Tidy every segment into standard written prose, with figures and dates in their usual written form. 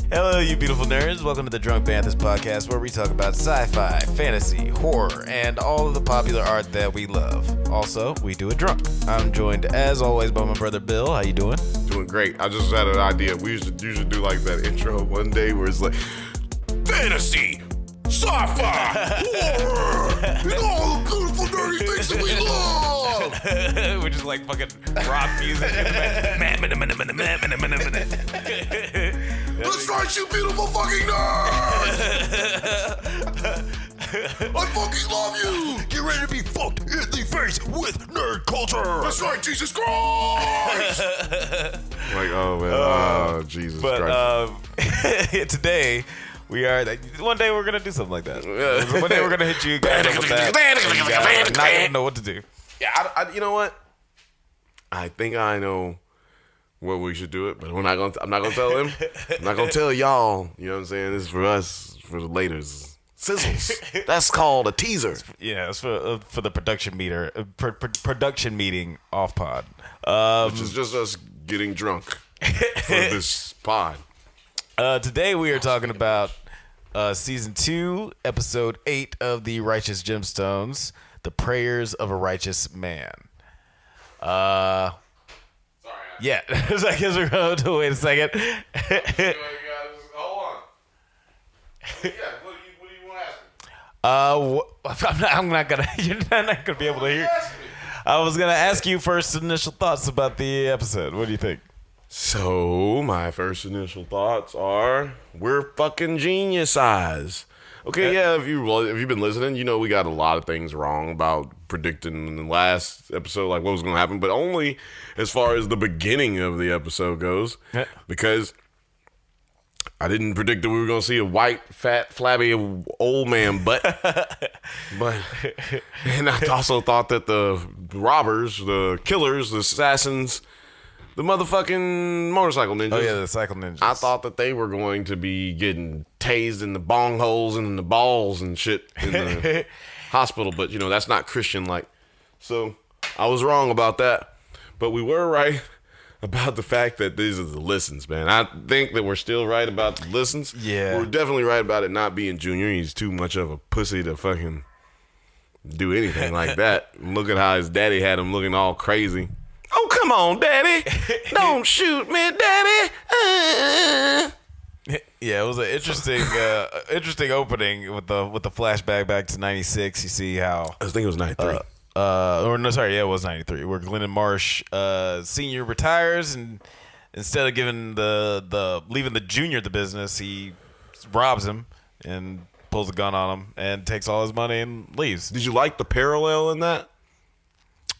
Hello, you beautiful nerds. Welcome to the Drunk Banthas podcast, where we talk about sci-fi, fantasy, horror, and all of the popular art that we love. Also, we do it drunk. I'm joined, as always, by my brother Bill. How you doing? Doing great. I just had an idea. We should do like that intro one day where it's like, fantasy, sci-fi, horror, and all the beautiful nerdy things that we love. We're just like fucking rock music. That's right, you beautiful fucking nerds! I fucking love you! Get ready to be fucked in the face with nerd culture! That's right, Jesus Christ! Like, oh man, Jesus Christ. But today, one day we're going to do something like that. One day we're going to hit you guys up with that. And you guys are not going to know what to do. Yeah, I you know what? I think I know what we should do it, but I'm not gonna tell him. I'm not gonna tell y'all. You know what I'm saying? This is for us, for the laters. Sizzles. That's called a teaser. Yeah, it's for the production meeting off pod. Which is just us getting drunk for this pod. Today we are talking about season 2, episode 8 of the Righteous Gemstones, The Prayers of a Righteous Man. Yeah, so I guess we're going to wait a second. Hold on. Yeah, what do you want to ask me? I'm not gonna. You're not gonna be able to hear. I was gonna ask you first initial thoughts about the episode. What do you think? So my first initial thoughts are we're fucking genius eyes. Okay, yeah, if you've been listening, you know we got a lot of things wrong about predicting in the last episode, like what was going to happen, but only as far as the beginning of the episode goes, because I didn't predict that we were going to see a white, fat, flabby, old man butt, and I also thought that the robbers, the killers, the assassins, the motherfucking motorcycle ninjas. Oh, yeah, the cycle ninjas. I thought that they were going to be getting tased in the bong holes and in the balls and shit in the hospital, but, you know, that's not Christian-like. So I was wrong about that. But we were right about the fact that these are the listens, man. I think that we're still right about the listens. Yeah. We're definitely right about it not being Junior. He's too much of a pussy to fucking do anything like that. Look at how his daddy had him looking all crazy. Oh, come on, Daddy. Don't shoot me, Daddy. Yeah, it was an interesting opening with the flashback back to 96. You see how I think it was 93. It was 93. Where Glennon Marsh Senior retires, and instead of giving leaving the Junior the business, he robs him and pulls a gun on him and takes all his money and leaves. Did you like the parallel in that?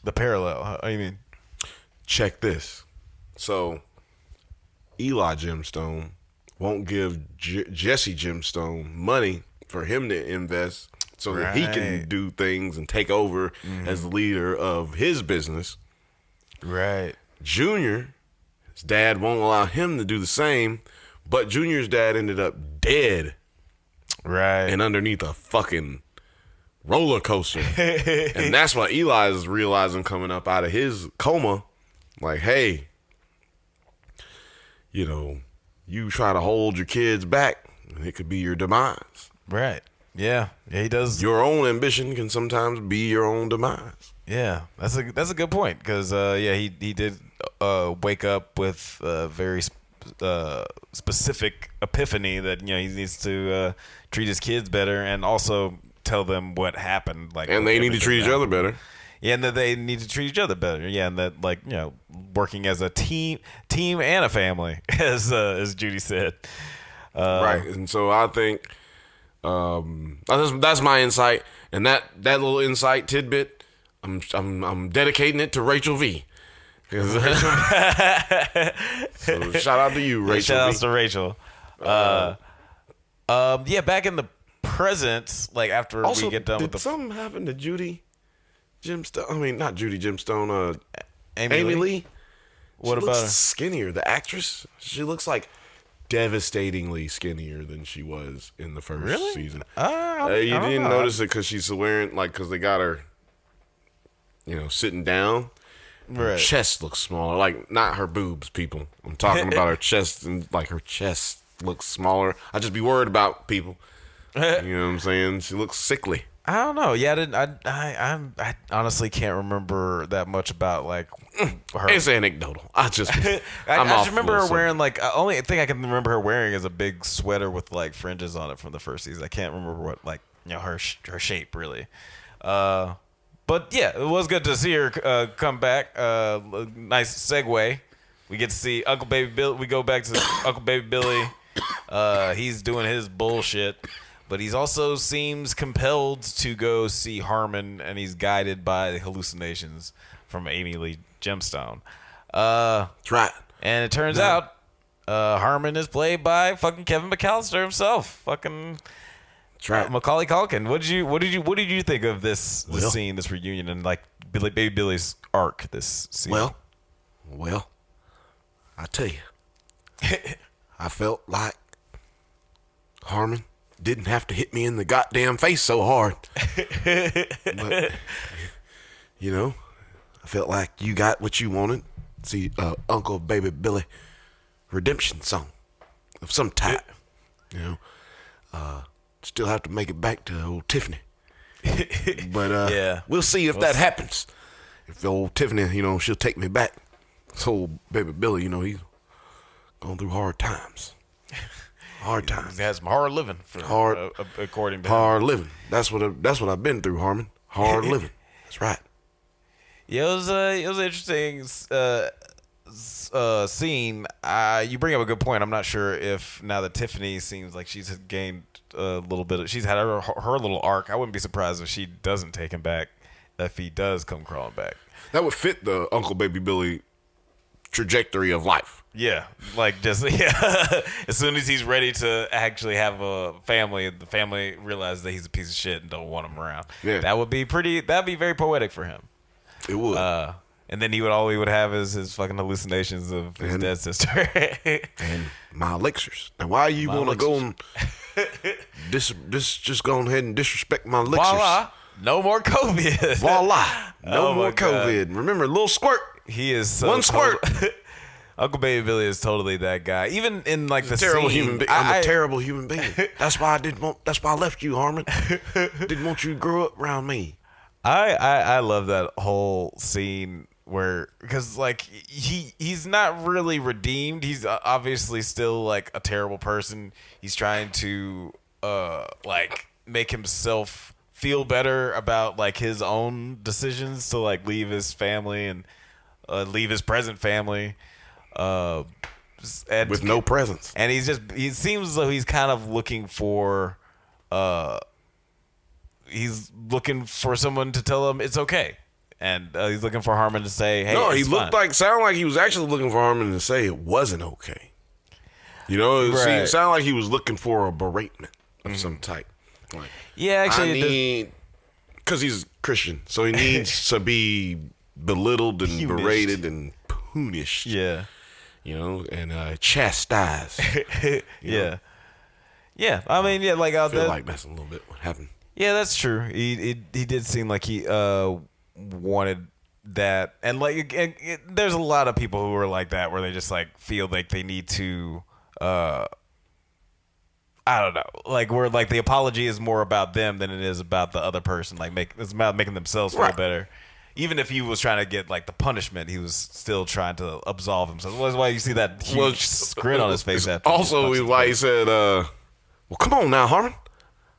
The parallel? How do you mean? Check this. So, Eli Gemstone won't give Jesse Gemstone money for him to invest so that he can do things and take over as the leader of his business. Right. Junior, his dad won't allow him to do the same, but Junior's dad ended up dead. Right. And underneath a fucking roller coaster. And that's what Eli is realizing coming up out of his coma. Like, hey, you know, you try to hold your kids back, and it could be your demise. Right. Yeah. Yeah, he does. Your own ambition can sometimes be your own demise. Yeah, that's a good point, because he did wake up with a very specific epiphany that, you know, he needs to treat his kids better and also tell them what happened. Like, and they need to treat each other better. Yeah, and that they need to treat each other better. Yeah, and that, like, you know, working as a team and a family, as Judy said. Right, and so I think that's my insight, and that little insight tidbit, I'm dedicating it to Rachel V. So shout out to you, Rachel. Shout outs to Rachel. Yeah, back in the present, like after also, we get done with did something happen to Judy Gemstone? I mean, not Judy Gemstone. Amy Lee. What about her? Skinnier, the actress. She looks like devastatingly skinnier than she was in the first season. You didn't notice it because she's wearing, like, because they got her, you know, sitting down. Her chest looks smaller. Like, not her boobs, people. I'm talking about her chest and, like, her chest looks smaller. I just be worried about people. You know what I'm saying? She looks sickly. I don't know. Yeah, I honestly can't remember that much about like her. It's anecdotal. I just remember her wearing like only thing I can remember her wearing is a big sweater with like fringes on it from the first season. I can't remember what like her shape really. But yeah, it was good to see her come back. Nice segue. We get to see Uncle Baby Billy. We go back to Uncle Baby Billy. He's doing his bullshit. But he also seems compelled to go see Harmon, and he's guided by hallucinations from Amy Lee Gemstone. That's right. And it turns out Harmon is played by fucking Kevin McAllister himself. Fucking That's right. Macaulay Culkin. What did you think of this scene, this reunion, and like Baby Billy's arc? This scene. Well, I tell you, I felt like Harmon didn't have to hit me in the goddamn face so hard. But, you know, I felt like you got what you wanted. See, Uncle Baby Billy redemption song of some type. You know, still have to make it back to old Tiffany. But yeah, we'll see if that happens. If old Tiffany, you know, she'll take me back. So old Baby Billy, you know, he's going through hard times. Hard times. He has some hard living. According to hard living. That's what I've been through, Harmon. Hard living. That's right. Yeah, it was an interesting scene. You bring up a good point. I'm not sure if now that Tiffany seems like she's gained a little bit. She's had her little arc. I wouldn't be surprised if she doesn't take him back. If he does come crawling back, that would fit the Uncle Baby Billy trajectory of life. Yeah, like just as soon as he's ready to actually have a family, the family realizes that he's a piece of shit and don't want him around. Yeah, that'd be very poetic for him. It would. And then all he would have is his fucking hallucinations of his dead sister and my elixirs. Now, why you want to go and just go ahead and disrespect my elixirs? Voila, no more COVID. Voila, no more COVID. Remember, a little squirt. He is so one squirt. Uncle Baby Billy is totally that guy. Even in like the terrible scene, human being. I'm a terrible human being. That's why I left you, Harmon. Didn't want you to grow up around me. I love that whole scene where, because like he's not really redeemed. He's obviously still like a terrible person. He's trying to like make himself feel better about like his own decisions to like leave his family and leave his present family. With no presence. And he seems as though he's kind of looking for someone to tell him it's okay. And he's looking for Harmon to say, hey, no, he sounded like he was actually looking for Harmon to say it wasn't okay. You know, it sounded like he was looking for a beratement of some type. Like, yeah, actually, because he's Christian, so he needs to be belittled and berated and punished. Yeah. You know, and chastised. Yeah. Yeah. I mean, yeah, like I feel like that's a little bit what happened. Yeah, that's true. He did seem like he wanted that, and like there's a lot of people who are like that, where they just like feel like they need to. I don't know, like where like the apology is more about them than it is about the other person. Like it's about making themselves feel better. Even if he was trying to get like the punishment, he was still trying to absolve himself. That's why you see that huge grin on his face. After also, why he said, "Well, come on now, Harmon.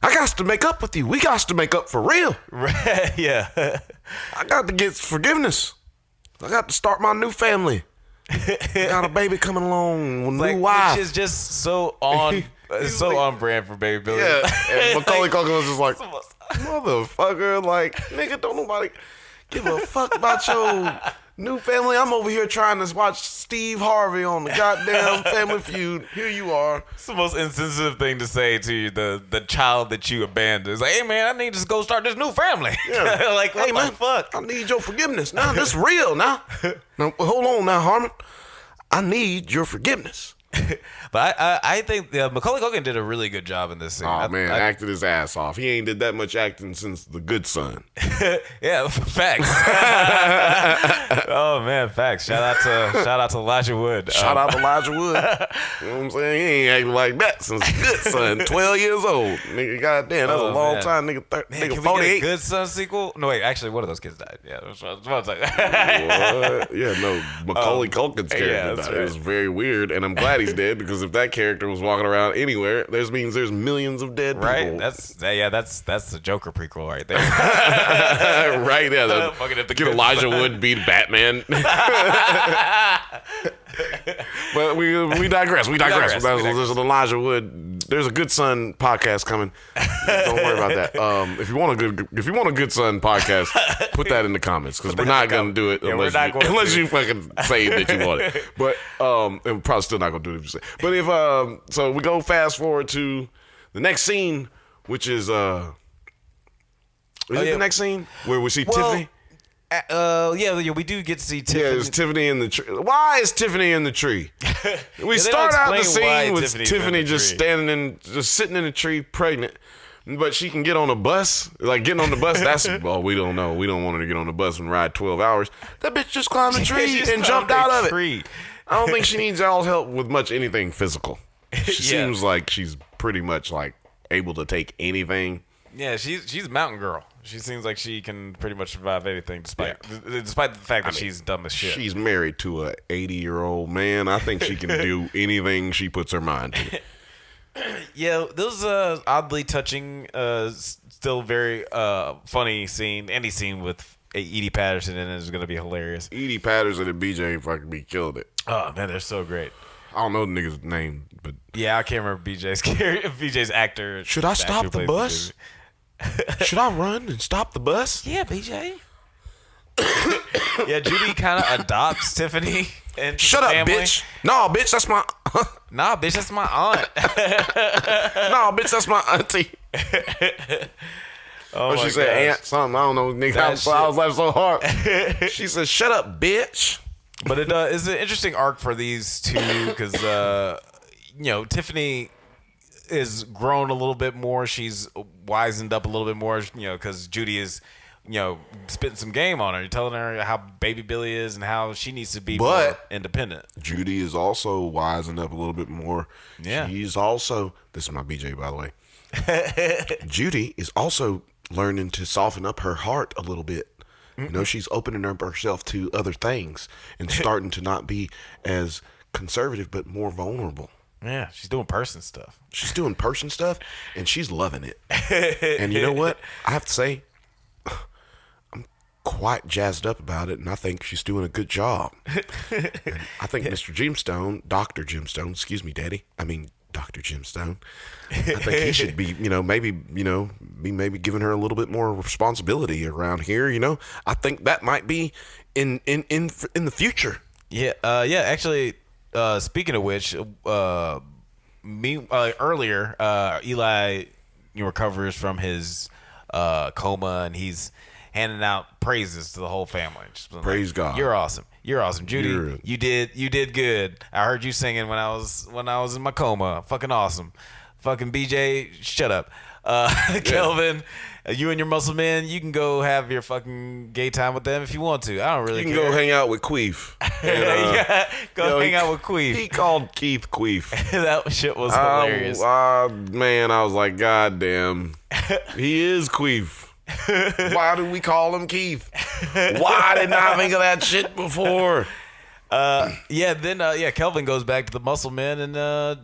I got to make up with you. We got to make up for real." Yeah. I got to get forgiveness. I got to start my new family. Got a baby coming along with a new wife. Which is just so on, on brand for Baby Billy. Yeah. And Macaulay Culkin was just like, motherfucker, like, nigga, don't nobody give a fuck about your new family. I'm over here trying to watch Steve Harvey on the goddamn Family Feud. Here you are. It's the most insensitive thing to say to you, the child that you abandoned. It's like, hey man, I need to go start this new family. Yeah. Like, what the fuck? I need your forgiveness. Now this real now. Now hold on now, Harmon. I need your forgiveness. But I think Macaulay Culkin did a really good job in this scene. Oh man, acted his ass off. He ain't did that much acting since The Good Son. Yeah, facts. Oh man, facts. Shout out to Elijah Wood. Shout out to Elijah Wood. You know what I'm saying? He ain't acting like that since The Good Son. 12 years old, nigga. Goddamn, that's a long time, nigga. Nigga, can 48. we get a Good Son sequel? No, wait. Actually, one of those kids died. Yeah, that's what I was like. What? Yeah, no. Macaulay Culkin's character died. Right. It was very weird, and I'm glad he's dead because if that character was walking around anywhere, that means there's millions of dead people. Right? That's the Joker prequel right there. Right, yeah. Get Elijah Wood beat Batman. But we digress. There's an Elijah Wood. There's a Good Son podcast coming. Don't worry about that. If you want a Good Son podcast, put that in the comments because we're not gonna do it unless you fucking say that you want it. But and we're probably still not gonna do it if you say. But if so we go fast forward to the next scene, which is the next scene where we see Tiffany. Yeah, we do get to see Tiffany. Yeah, it's Tiffany in the tree. Why is Tiffany in the tree? We start out the scene with Tiffany just sitting in a tree, pregnant. But she can get on a bus. Like, getting on the bus, that's, well, we don't know. We don't want her to get on the bus and ride 12 hours. That bitch just climbed a tree and jumped out of it. I don't think she needs y'all's help with much anything physical. She seems like she's pretty much, like, able to take anything. Yeah, she's a mountain girl. She seems like she can pretty much survive anything, despite the fact that she's dumb as shit. She's married to a 80-year-old man. I think she can do anything she puts her mind to. Yeah, those oddly touching, still very funny scene. Any scene with Edie Patterson in it is going to be hilarious. Edie Patterson and BJ fucking be killed it. Oh man, they're so great. I don't know the nigga's name, but yeah, I can't remember BJ's actor. Should I stop the bus? Should I run and stop the bus? Yeah, BJ. Yeah, Judy kind of adopts Tiffany and shut up, family. Bitch. No, bitch, that's my. Nah, bitch, that's my aunt. No, bitch, that's my auntie. Oh, she said aunt something. I don't know, nigga. I was laughing so hard. She said, "Shut up, bitch." But it is an interesting arc for these two because Tiffany is grown a little bit more. She's wizened up a little bit more, because Judy is, spitting some game on her, telling her how baby Billy is and how she needs to be more independent. Judy is also wizened up a little bit more. Yeah. She's also, this is my BJ, by the way. Judy is also learning to soften up her heart a little bit. She's opening up herself to other things and starting to not be as conservative, but more vulnerable. Yeah, she's doing person stuff. And she's loving it. And you know what? I have to say, I'm quite jazzed up about it, and I think she's doing a good job. And I think Mr. Gemstone, Dr. Gemstone, excuse me, Daddy. I mean, Dr. Gemstone. I think he should be, maybe giving her a little bit more responsibility around here. I think that might be in the future. Yeah, actually. Speaking of which, earlier, Eli recovers from his coma, and he's handing out praises to the whole family. Praise God! You're awesome. Judy. You did good. I heard you singing when I was in my coma. Fucking awesome. Fucking BJ, shut up. Kelvin, you and your muscle men, you can go have your fucking gay time with them if you want to. I don't really care. You can go hang out with Queef. Hang out with Queef. He called Keith Queef. That shit was hilarious. Man, I was like, God damn. He is Queef. Why do we call him Keith? Why didn't I think of that shit before? Kelvin goes back to the muscle men and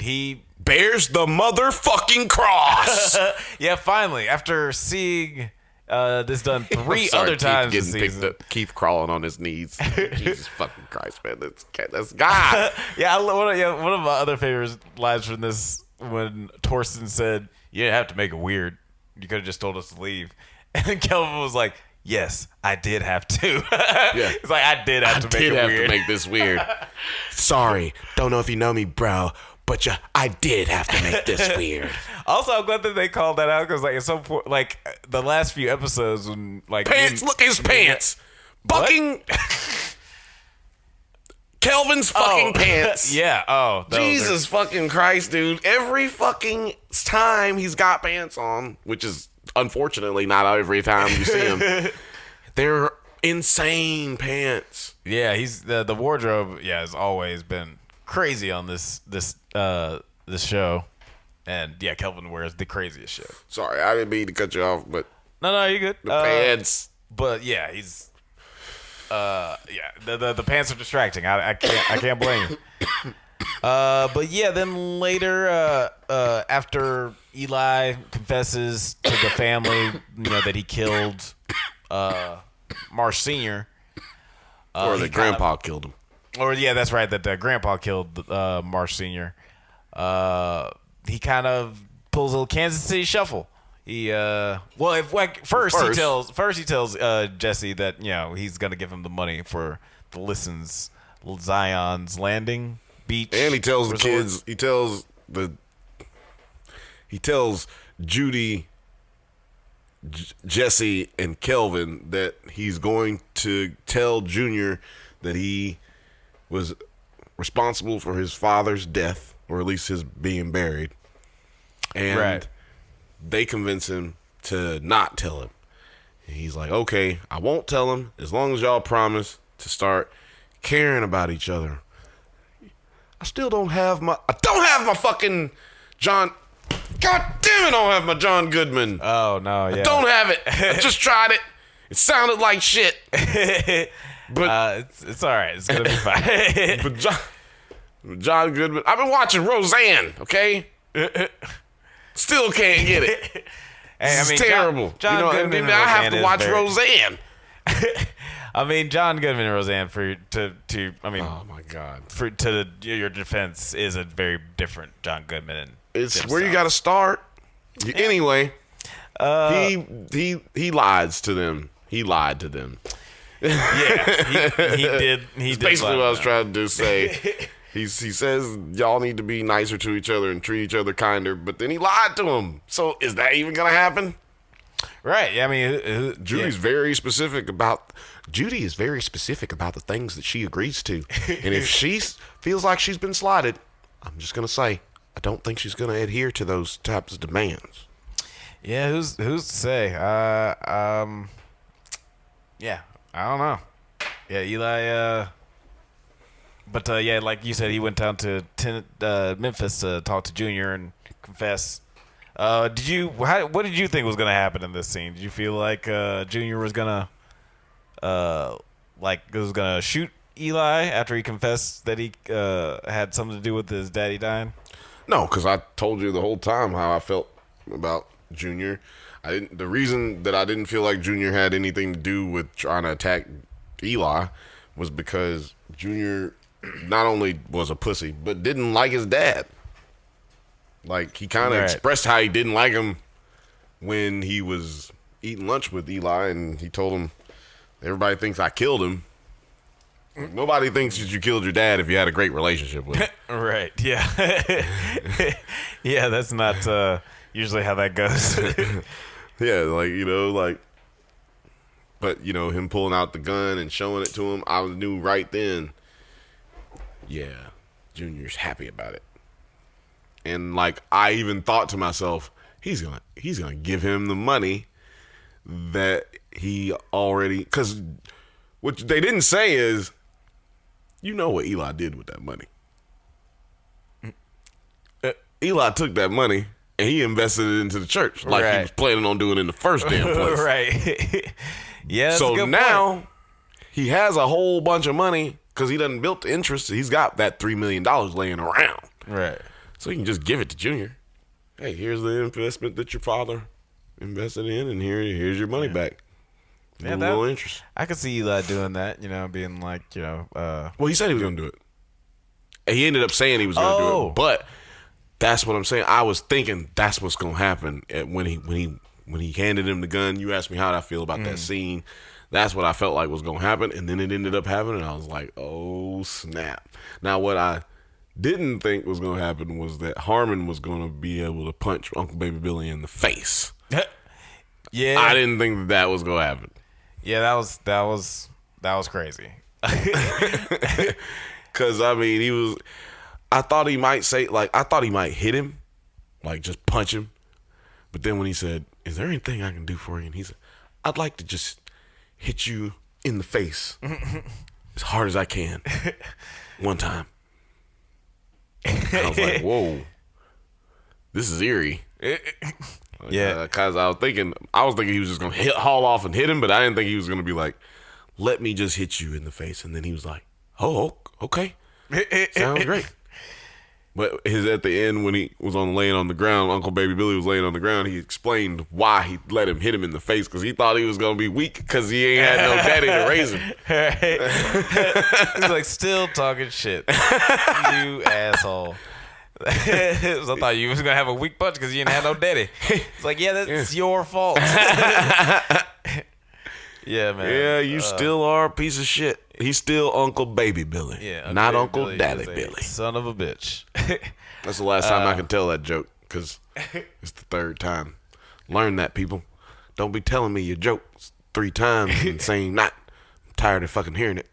he bears the motherfucking cross. Yeah, finally, after seeing this done three other times this season. Keith crawling on his knees. Jesus fucking Christ, man. That's God. One of my other favorite lines from this, when Torsten said, "You didn't have to make it weird. You could have just told us to leave." And Kelvin was like, "Yes, I did have to." Yeah. It's like, I did have to make it weird. I did have to make this weird. Sorry. Don't know if you know me, bro. But I did have to make this weird. Also, I'm glad that they called that out because, like, at some point, like the last few episodes, when like pants, look at his pants, fucking Kelvin's fucking pants. Yeah. Oh, Jesus fucking Christ, dude. Every fucking time he's got pants on, which is unfortunately not every time you see him, they're insane pants. Yeah, he's the wardrobe. Yeah, has always been crazy on this show, and yeah, Kelvin wears the craziest shit. Sorry, I didn't mean to cut you off, but No, you're good. the pants. But yeah, he's the pants are distracting. I can't blame you. But yeah, then later, after Eli confesses to the family, that he killed Marsh Sr. Or that Grandpa killed him. Or yeah, that's right. That Grandpa killed Marsh Sr. He kind of pulls a little Kansas City shuffle. He first he tells Jesse that he's gonna give him the money for the Listens Zion's Landing beach, and he tells resort. the kids. He tells Judy, Jesse, and Kelvin that he's going to tell Junior that he was responsible for his father's death, or at least his being buried, and right. They convince him to not tell him. And he's like, okay, I won't tell him as long as y'all promise to start caring about each other. I don't have my fucking John. God damn it, I don't have my John Goodman. Oh, no, yeah. I don't have it. I just tried it. It sounded like shit. But it's all right. It's going to be fine. But John Goodman, I've been watching Roseanne, okay? Still can't get it. It's terrible. John Goodman and I have to watch Roseanne. Roseanne. John Goodman and Roseanne Oh my God. Your defense is a very different John Goodman and It's Gemstones. where you got to start. Anyway, he lied to them. He lied to them. Yeah, he did. He did. Basically, what I was trying to say. He says y'all need to be nicer to each other and treat each other kinder, but then he lied to them. So is that even gonna happen? Right. Yeah, I mean, Judy's very specific about. Judy is very specific about the things that she agrees to, and if she feels like she's been slighted, I'm just gonna say I don't think she's gonna adhere to those types of demands. Yeah, who's to say? Yeah, I don't know. Yeah, Eli. But yeah, like you said, he went down to Memphis to talk to Junior and confess. What did you think was gonna happen in this scene? Did you feel like Junior was gonna shoot Eli after he confessed that he had something to do with his daddy dying? No, because I told you the whole time how I felt about Junior. The reason that I didn't feel like Junior had anything to do with trying to attack Eli was because Junior not only was a pussy, but didn't like his dad. Like, he kind of expressed how he didn't like him when he was eating lunch with Eli, and he told him, everybody thinks I killed him. Nobody thinks that you killed your dad if you had a great relationship with him. Right, yeah. Yeah, that's not usually how that goes. Yeah, but, him pulling out the gun and showing it to him, I knew right then, yeah, Junior's happy about it. And I even thought to myself, he's gonna give him the money that he already, because what they didn't say is, what Eli did with that money. Eli took that money and he invested it into the church, like he was planning on doing in the first damn place. Right. Yeah. That's so a good now point. He has a whole bunch of money because he done built the interest. He's got that $3 million laying around. Right. So he can just give it to Junior. Hey, here's the investment that your father invested in, and here's your money back. Yeah, no interest. I could see Eli doing that, being like, Well, he said he was going to do it. And he ended up saying he was going to do it. But that's what I'm saying. I was thinking that's what's going to happen when he handed him the gun. You asked me how I feel about that scene. That's what I felt like was going to happen. And then it ended up happening. And I was like, oh, snap. Now, what I didn't think was going to happen was that Harmon was going to be able to punch Uncle Baby Billy in the face. Yeah. I didn't think that was going to happen. Yeah, that was crazy. Because, I mean, I thought he might say, like, I thought he might hit him, like, just punch him. But then when he said, is there anything I can do for you? And he said, I'd like to just hit you in the face as hard as I can one time. I was like, whoa, this is eerie. Yeah. Because I was thinking he was just going to haul off and hit him, but I didn't think he was going to be like, let me just hit you in the face. And then he was like, oh, okay. Sounds great. But at the end, when he was laying on the ground, Uncle Baby Billy was laying on the ground, he explained why he let him hit him in the face, because he thought he was going to be weak because he ain't had no daddy to raise him. He's like, still talking shit. You asshole. I thought you was going to have a weak punch because you didn't have no daddy. It's like, yeah, that's your fault. Yeah, man. Yeah, you still are a piece of shit. He's still Uncle Baby Billy. Yeah, not Baby Uncle Billy Daddy is a Billy. Son of a bitch. That's the last time I can tell that joke, because it's the third time. Learn that, people. Don't be telling me your jokes 3 times and saying not. I'm tired of fucking hearing it.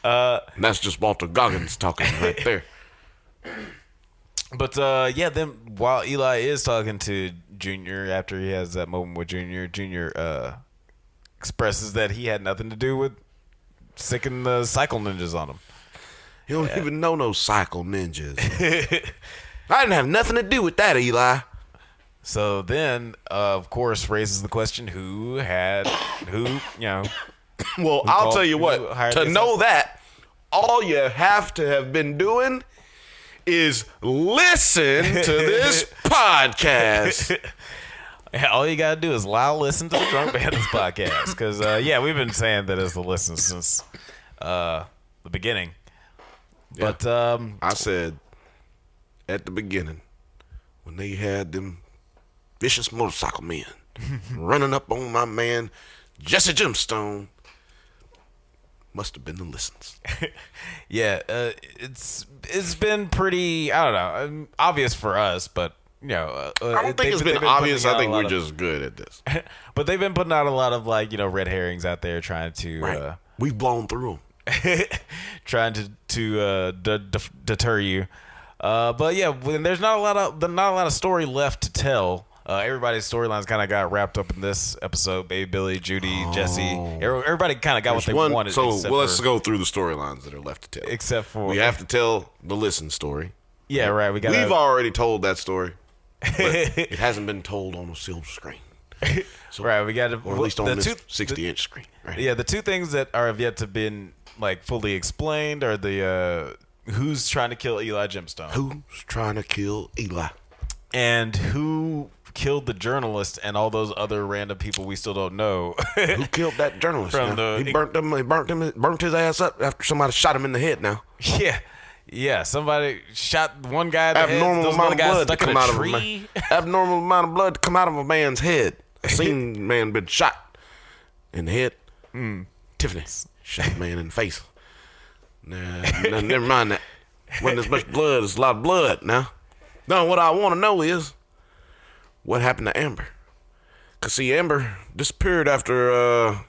That's just Walter Goggins talking right there. But yeah, then while Eli is talking to Junior, after he has that moment with Junior expresses that he had nothing to do with sicking the cycle ninjas on him. You don't even know no cycle ninjas. I didn't have nothing to do with that, Eli. So then, of course, raises the question: who, Well, I'll tell you what. To know that, all you have to have been doing is listen to this podcast. All you gotta do is listen to the Drunk Banthas podcast, because we've been saying that as the listen since the beginning. Yeah. But I said at the beginning, when they had them vicious motorcycle men running up on my man Jesse Gemstone, must have been the listens. Yeah, it's been pretty, I don't know, obvious for us, but I don't think it's been obvious. I think we're just good at this. But they've been putting out a lot of red herrings out there, trying to right. We've blown through them. trying to deter you. But yeah, when there's not a lot of story left to tell. Everybody's storylines kind of got wrapped up in this episode. Baby Billy, Judy, Jesse. Everybody kind of got what they wanted. So let's go through the storylines that are left to tell. Except for we have to tell the listen story. Yeah, right. We've already told that story, but it hasn't been told on a silver screen. So, right, we got to, or at least on this 60-inch screen. Right? Yeah, the two things that have yet to been fully explained are the who's trying to kill Eli Gemstone, who's trying to kill Eli, and who killed the journalist and all those other random people we still don't know. Who killed that journalist? He burnt his ass up after somebody shot him in the head. Now, yeah, somebody shot one guy in the abnormal head. Amount of blood stuck to come in a out tree. Of a man. Abnormal amount of blood to come out of a man's head. I seen man been shot in the head. Tiffany shot a man in the face. Nah, never mind that. Wasn't as much blood. It's a lot of blood now. No, what I want to know is what happened to Amber. Because, see, Amber disappeared after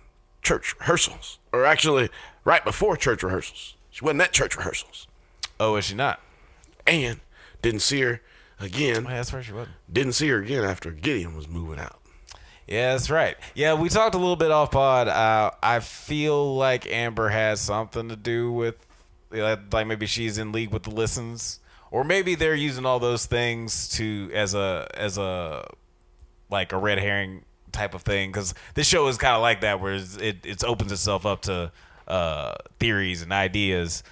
church rehearsals. Or actually, right before church rehearsals. She wasn't at church rehearsals. Oh, is she not? And didn't see her again. Oh, yeah, that's right, she wasn't. Didn't see her again after Gideon was moving out. Yeah, that's right. Yeah, we talked a little bit off pod. I feel like Amber has something to do with, maybe she's in league with the listens. Or maybe they're using all those things as a red herring type of thing, because this show is kind of like that, where it opens itself up to theories and ideas.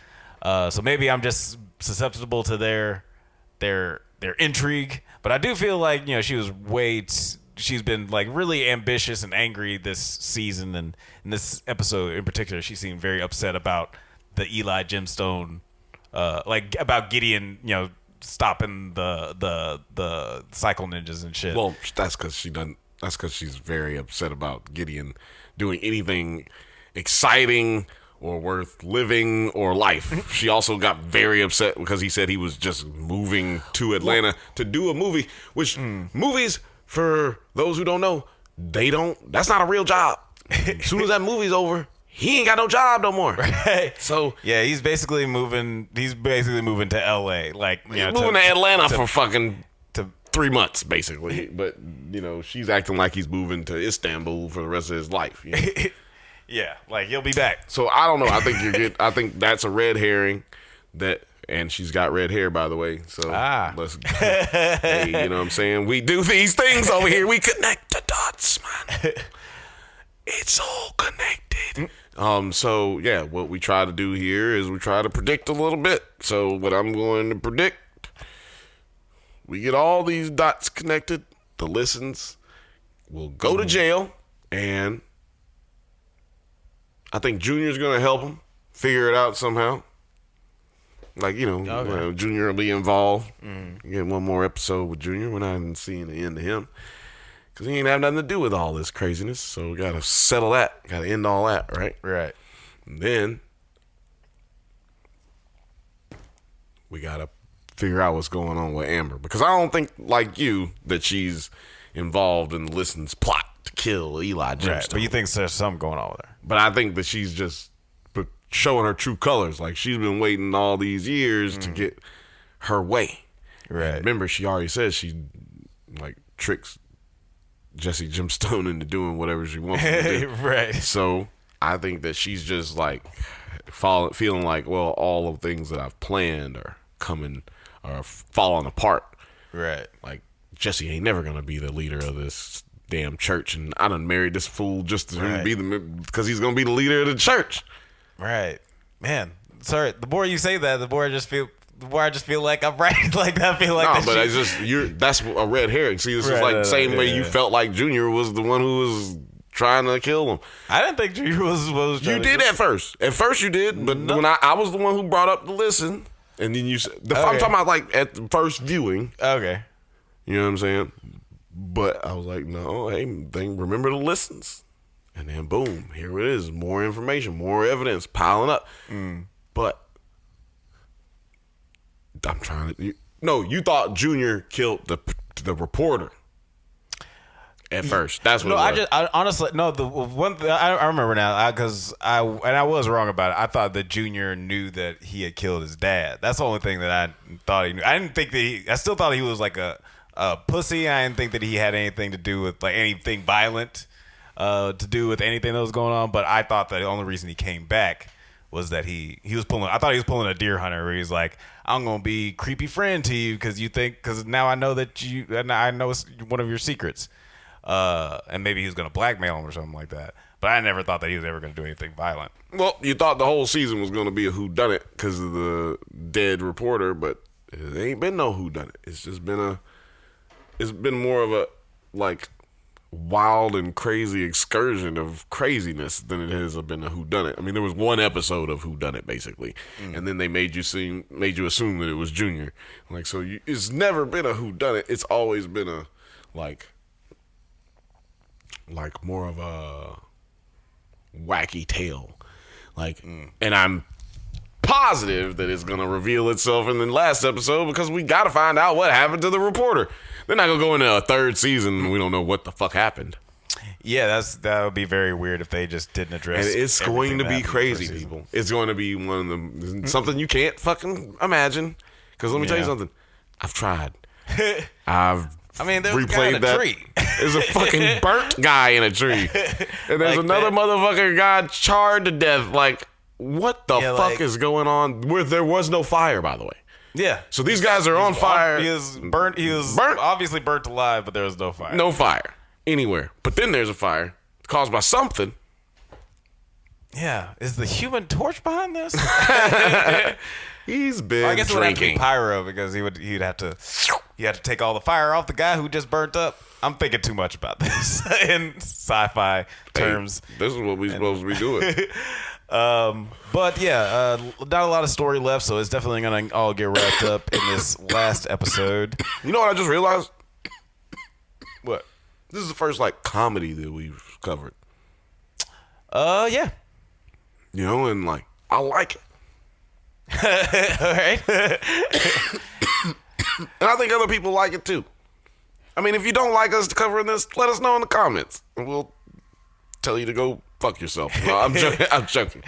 So maybe I'm just susceptible to their intrigue, but I do feel like she's been really ambitious and angry this season, and in this episode in particular, she seemed very upset about the Eli Gemstone. About Gideon, stopping the cycle ninjas and shit. Well, that's because she's very upset about Gideon doing anything exciting or worth living or life. She also got very upset because he said he was just moving to Atlanta to do a movie, which movies, for those who don't know, that's not a real job. As soon as that movie's over, he ain't got no job no more. Right. So yeah, he's basically moving. He's basically moving to L.A. Like he's moving to Atlanta for fucking to 3 months, basically. But she's acting like he's moving to Istanbul for the rest of his life. Yeah, like he'll be back. So I don't know. I think you're good. I think that's a red herring. And she's got red hair, by the way. So let's. Hey, you know what I'm saying? We do these things over here. We connect the dots, man. It's all connected. So yeah, what we try to do here is we try to predict a little bit. So what I'm going to predict, we get all these dots connected. The listens will go to jail, and I think Junior's going to help him figure it out somehow. Like, Junior will be involved. Get one more episode with Junior. We're not even seeing the end of him. Because he ain't have nothing to do with all this craziness. So we got to settle that. Got to end all that, right? Right. And then we got to figure out what's going on with Amber. Because I don't think, like you, that she's involved in the Listen's plot to kill Eli Gemstone. Right. But you think there's something going on with her. But I think that she's just showing her true colors. Like, she's been waiting all these years to get her way. Right. And remember, she already says she tricks Jesse Gemstone into doing whatever she wants to do. Right. So I think that she's just feeling like, well, all the things that I've planned are falling apart. Right. Like, Jesse ain't never gonna be the leader of this damn church, and I done married this fool just to be because he's gonna be the leader of the church. Right, man. Sorry. The more you say that, the more I just feel like I'm right. Like I feel like that's a red herring. See, this is like the same way you felt like Junior was the one who was trying to kill him. I didn't think Junior was trying You did at first. At first you did, but when I was the one who brought up the listen, and then you said I'm talking about like at the first viewing. Okay. You know what I'm saying? But I was like, no, hey, remember the listens. And then boom, here it is. More information, more evidence piling up. But I'm trying to. You thought Junior killed the reporter at first. That's what. No, I honestly no. The one I remember now because I was wrong about it. I thought that Junior knew that he had killed his dad. That's the only thing that I thought he knew. I didn't think that I still thought he was like a pussy. I didn't think that he had anything to do with like anything violent. To do with anything that was going on, but I thought that the only reason he came back was that he was pulling. I thought he was pulling a deer hunter, where he's like, "I'm gonna be creepy friend to you because now I know that I know it's one of your secrets," and maybe he was gonna blackmail him or something like that. But I never thought that he was ever gonna do anything violent. Well, you thought the whole season was gonna be a whodunit because of the dead reporter, but it ain't been no whodunit. It's just been more of a wild and crazy excursion of craziness than it has been a whodunit. I mean, there was one episode of whodunit basically, and then they made you assume that it was Junior. It's never been a whodunit. It's always been a like more of a wacky tale. And I'm positive that it's gonna reveal itself in the last episode because we gotta find out what happened to the reporter. They're not gonna go into a third season and we don't know what the fuck happened. Yeah, that would be very weird if they just didn't address. And it's going to be crazy, people. It's going to be one of something you can't fucking imagine. Because let me tell you something. I've tried. There's replayed a guy in a tree. There's a fucking burnt guy in a tree, and there's another motherfucker guy charred to death. Like, what the fuck is going on? Where there was no fire, by the way. Yeah. So these guys are on fire. He was burnt. He was obviously burnt alive, but there was no fire. No fire anywhere. But then there's a fire caused by something. Yeah. Is the Human Torch behind this? He's been I guess drinking. it would have to be pyro because he'd have to take all the fire off the guy who just burnt up. I'm thinking too much about this in sci-fi terms. This is what we're supposed to be doing. But yeah, not a lot of story left, so it's definitely gonna all get wrapped up in this last episode. You know what I just realized? What? This is the first comedy that we've covered. Yeah. You know, and I like it. All right. And I think other people like it too. I mean, if you don't like us covering this, let us know in the comments, and we'll tell you to go Fuck yourself. No, I'm joking. I'm joking.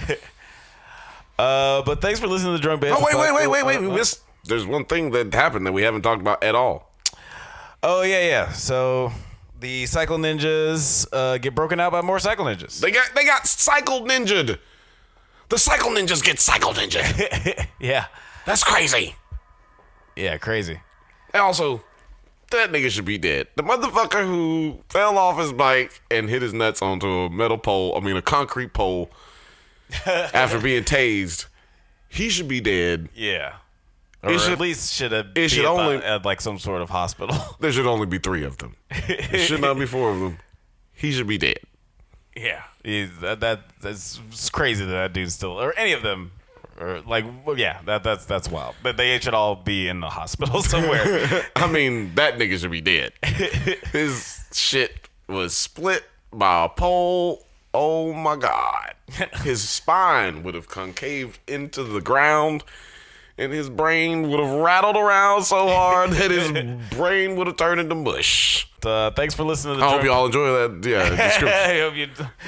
But thanks for listening to the Drunk Banthas. Oh, wait. We missed. There's one thing that happened that we haven't talked about at all. Oh, yeah. So the Cycle Ninjas get broken out by more Cycle Ninjas. They got Cycle Ninja'd. The Cycle Ninjas get Cycle Ninja. Yeah. That's crazy. Yeah, crazy. And also, that nigga should be dead. The motherfucker who fell off his bike and hit his nuts onto a concrete pole after being tased, he should be dead. Yeah. Or at least should be at like some sort of hospital. There should only be 3 of them. There should not be 4 of them. He should be dead. Yeah. That's crazy that dude's still, or any of them. Or like, yeah, that's wild. But they should all be in the hospital somewhere. I mean, that nigga should be dead. His shit was split by a pole. Oh my God. His spine would have concaved into the ground, and his brain would have rattled around so hard that his brain would have turned into mush. Thanks for listening to the I hope y'all enjoy that. Yeah, description. I hope you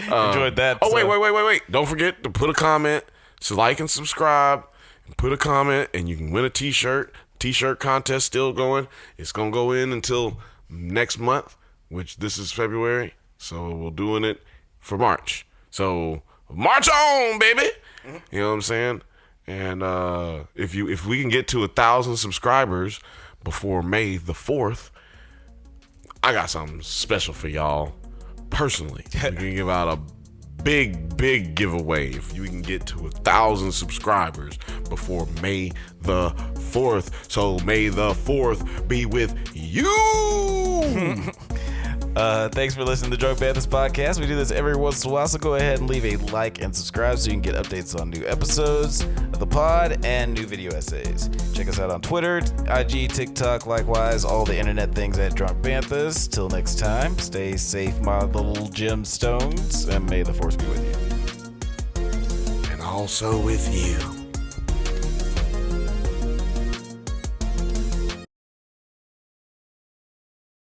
enjoyed that. Oh, wait. Don't forget to put a comment. So like and subscribe, and put a comment, and you can win a t-shirt. T-shirt contest still going. It's going to go in until next month, which this is February. So we're doing it for March. So march on, baby. Mm-hmm. You know what I'm saying? And if we can get to 1,000 subscribers before May the 4th, I got something special for y'all personally. We can give out a big giveaway if you can get to 1,000 subscribers before May the 4th. So May the 4th be with you. Thanks for listening to the Drunk Banthas podcast. We do this every once in a while, so go ahead and leave a like and subscribe so you can get updates on new episodes of the pod and new video essays. Check us out on Twitter, IG, TikTok, likewise, all the internet things at Drunk Banthas. Till next time, stay safe, my little gemstones, and may the force be with you. And also with you.